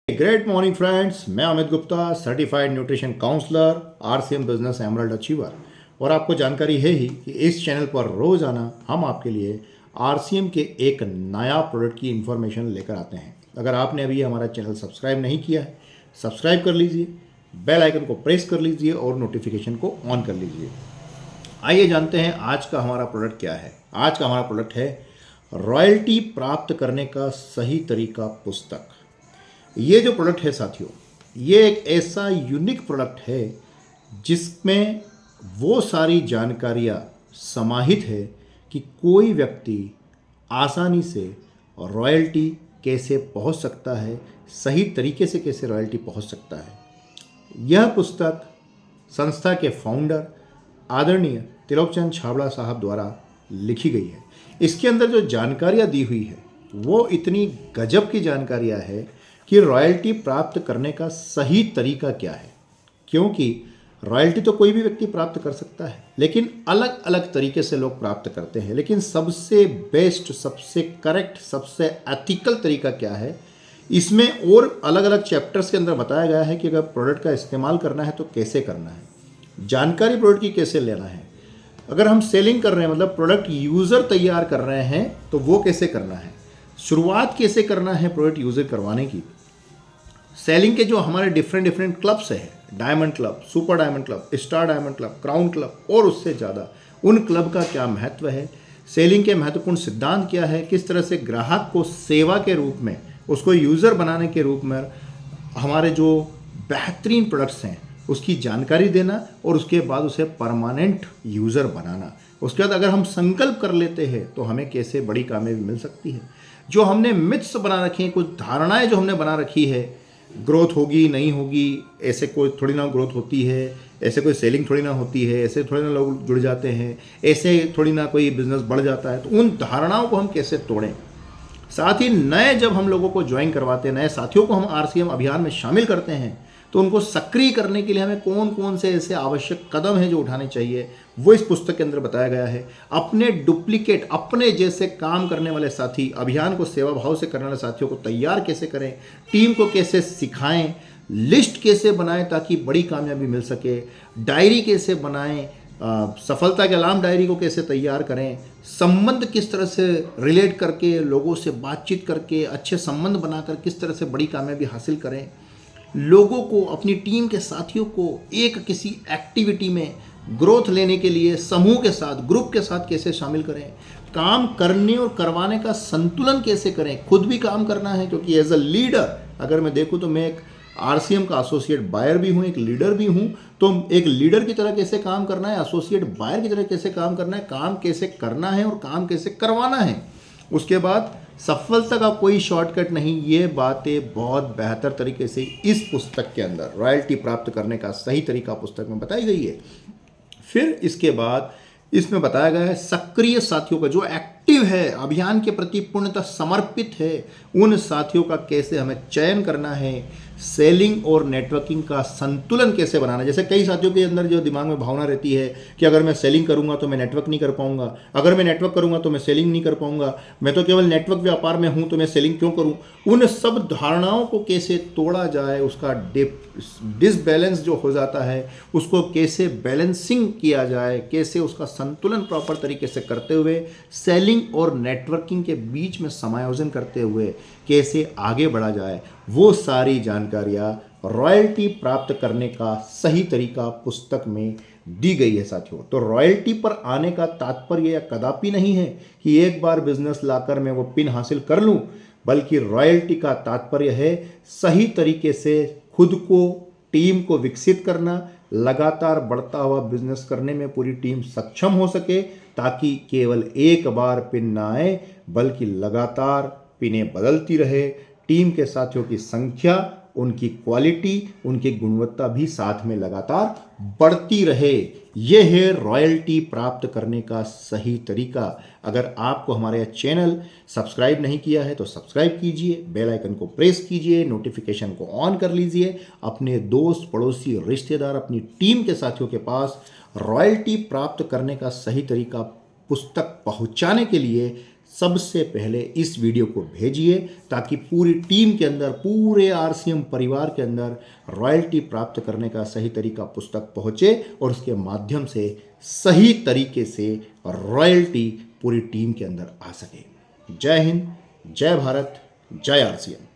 Great morning friends, मैं Amit Gupta, certified nutrition counsellor, RCM business emerald achiever. और आपको जानकारी है ही कि इस चैनल पर रोज़ाना हम आपके लिए आरसीएम के एक नया प्रोडक्ट की इन्फॉर्मेशन लेकर आते हैं। अगर आपने अभी हमारा चैनल सब्सक्राइब नहीं किया है, सब्सक्राइब कर लीजिए, बेल आइकन को प्रेस कर लीजिए और नोटिफिकेशन को ऑन कर लीजिए। आइए जानते हैं आज का हमारा प्रोडक्ट क्या है। आज का हमारा प्रोडक्ट है रॉयल्टी प्राप्त करने का सही तरीका पुस्तक। ये जो प्रोडक्ट है साथियों, ये एक ऐसा यूनिक प्रोडक्ट है जिसमें वो सारी जानकारियाँ समाहित है कि कोई व्यक्ति आसानी से रॉयल्टी कैसे पहुंच सकता है, सही तरीके से कैसे रॉयल्टी पहुंच सकता है। यह पुस्तक संस्था के फाउंडर आदरणीय त्रिलोकचंद छाबड़ा साहब द्वारा लिखी गई है। इसके अंदर जो जानकारियाँ दी हुई है वो इतनी गजब की जानकारियाँ है कि रॉयल्टी प्राप्त करने का सही तरीका क्या है। क्योंकि रॉयल्टी तो कोई भी व्यक्ति प्राप्त कर सकता है, लेकिन अलग अलग तरीके से लोग प्राप्त करते हैं। लेकिन सबसे बेस्ट, सबसे करेक्ट, सबसे एथिकल तरीका क्या है, इसमें और अलग अलग चैप्टर्स के अंदर बताया गया है कि अगर प्रोडक्ट का इस्तेमाल करना है तो कैसे करना है, जानकारी प्रोडक्ट की कैसे लेना है, अगर हम सेलिंग कर रहे हैं मतलब प्रोडक्ट यूज़र तैयार कर रहे हैं तो वो कैसे करना है, शुरुआत कैसे करना है प्रोडक्ट यूज़र करवाने की। सेलिंग के जो हमारे डिफरेंट क्लब्स हैं, diamond club, super diamond club, star diamond club, crown club और उससे ज़्यादा, उन क्लब का क्या महत्व है, सेलिंग के महत्वपूर्ण सिद्धांत क्या है, किस तरह से ग्राहक को सेवा के रूप में, उसको यूज़र बनाने के रूप में हमारे जो बेहतरीन प्रोडक्ट्स हैं उसकी जानकारी देना और उसके बाद उसे परमानेंट यूज़र बनाना। उसके बाद अगर हम संकल्प कर लेते हैं तो हमें कैसे बड़ी कामयाबी मिल सकती है। जो हमने मिथ्स बना रखे हैं, कुछ धारणाएं जो हमने बना रखी है, ग्रोथ होगी नहीं होगी, ऐसे कोई थोड़ी ना ग्रोथ होती है, ऐसे कोई सेलिंग थोड़ी ना होती है, ऐसे थोड़ी ना लोग जुड़ जाते हैं, ऐसे थोड़ी ना कोई बिजनेस बढ़ जाता है, तो उन धारणाओं को हम कैसे तोड़ें। साथ ही नए जब हम लोगों को ज्वाइन करवाते हैं, नए साथियों को हम आरसीएम अभियान में शामिल करते हैं, तो उनको सक्रिय करने के लिए हमें कौन कौन से ऐसे आवश्यक कदम हैं जो उठाने चाहिए, वो इस पुस्तक के अंदर बताया गया है। अपने डुप्लीकेट, अपने जैसे काम करने वाले साथी, अभियान को सेवा भाव से करने वाले साथियों को तैयार कैसे करें, टीम को कैसे सिखाएं, लिस्ट कैसे बनाएं ताकि बड़ी कामयाबी मिल सके, डायरी कैसे बनाएं, सफलता के अलार्म डायरी को कैसे तैयार करें, संबंध किस तरह से रिलेट करके, लोगों से बातचीत करके अच्छे संबंध बनाकर किस तरह से बड़ी कामयाबी हासिल करें, लोगों को, अपनी टीम के साथियों को एक किसी एक्टिविटी में ग्रोथ लेने के लिए समूह के साथ, ग्रुप के साथ कैसे शामिल करें, काम करने और करवाने का संतुलन कैसे करें, खुद भी काम करना है क्योंकि एज अ लीडर अगर मैं देखूं तो मैं एक आरसीएम का एसोसिएट बायर भी हूं, एक लीडर भी हूं। तो एक लीडर की तरह कैसे काम करना है, एसोसिएट बायर की तरह कैसे काम करना है, काम कैसे करना है और काम कैसे करवाना है। उसके बाद सफलता का कोई शॉर्टकट नहीं, ये बातें बहुत बेहतर तरीके से इस पुस्तक के अंदर रॉयल्टी प्राप्त करने का सही तरीका पुस्तक में बताई गई है। फिर इसके बाद इसमें बताया गया है सक्रिय साथियों का, जो एक्टिव है, अभियान के प्रति पूर्णतः समर्पित है, उन साथियों का कैसे हमें चयन करना है, सेलिंग और नेटवर्किंग का संतुलन कैसे बनाना है। जैसे कई साथियों के अंदर जो दिमाग में भावना रहती है कि अगर मैं सेलिंग करूंगा तो मैं नेटवर्क नहीं कर पाऊंगा, अगर मैं नेटवर्क करूंगा तो मैं सेलिंग नहीं कर पाऊंगा, मैं तो केवल नेटवर्क व्यापार में हूं तो मैं सेलिंग क्यों करूं। उन सब धारणाओं को कैसे तोड़ा जाए, उसका डिसबैलेंस जो हो जाता है उसको कैसे बैलेंसिंग किया जाए, कैसे उसका संतुलन प्रॉपर तरीके से करते हुए सेलिंग और नेटवर्किंग के बीच में समायोजन करते हुए कैसे आगे बढ़ा जाए, वो सारी जानकारियाँ रॉयल्टी प्राप्त करने का सही तरीका पुस्तक में दी गई है साथियों। तो रॉयल्टी पर आने का तात्पर्य यह कदापि नहीं है कि एक बार बिजनेस लाकर मैं वो पिन हासिल कर लूं, बल्कि रॉयल्टी का तात्पर्य है सही तरीके से खुद को, टीम को विकसित करना, लगातार बढ़ता हुआ बिजनेस करने में पूरी टीम सक्षम हो सके, ताकि केवल एक बार पिन ना आए बल्कि लगातार पिनें बदलती रहे, टीम के साथियों की संख्या, उनकी क्वालिटी, उनकी गुणवत्ता भी साथ में लगातार बढ़ती रहे। यह है रॉयल्टी प्राप्त करने का सही तरीका। अगर आपको हमारे चैनल सब्सक्राइब नहीं किया है तो सब्सक्राइब कीजिए, बेल आइकन को प्रेस कीजिए, नोटिफिकेशन को ऑन कर लीजिए। अपने दोस्त, पड़ोसी, रिश्तेदार, अपनी टीम के साथियों के पास रॉयल्टी प्राप्त करने का सही तरीका पुस्तक पहुंचाने के लिए सबसे पहले इस वीडियो को भेजिए ताकि पूरी टीम के अंदर, पूरे आरसीएम परिवार के अंदर रॉयल्टी प्राप्त करने का सही तरीका पुस्तक पहुंचे और उसके माध्यम से सही तरीके से रॉयल्टी पूरी टीम के अंदर आ सके। जय हिंद, जय भारत, जय आरसीएम।